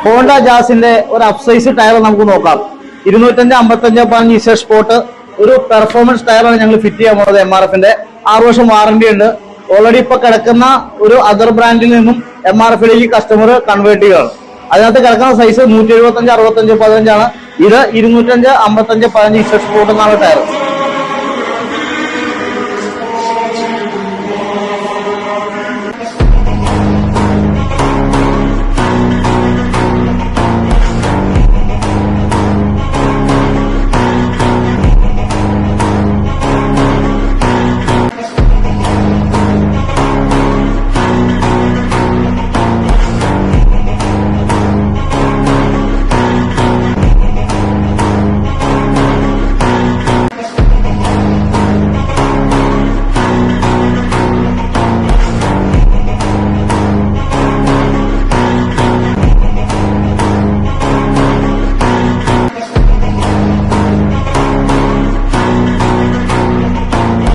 Honda ജാസിന്റെ ഒരു upsize tyre നമുക്ക് നോക്കാം. 255 ഇസഡ് സ്പോർട്ട് ഒരു പെർഫോമൻസ് ടയറാണ് ഞങ്ങൾ ഫിറ്റ് ചെയ്യാൻ പോകുന്നത്. MRFന്റെ 6 വർഷം വാറന്റി ഉണ്ട്. ഓൾറെഡി ഇപ്പൊ കിടക്കുന്ന ഒരു അതർ ബ്രാൻഡിൽ നിന്നും MRFിലേക്ക് കസ്റ്റമർ കൺവേർട്ട് ചെയ്യുകയാണ്. അതിനകത്ത് കിടക്കുന്ന സൈസ് 175, 65, 15 ആണ്. ഇത് 255, 15 ഇസഡ് സ്പോർട്ട് എന്നാണ് ടയർ.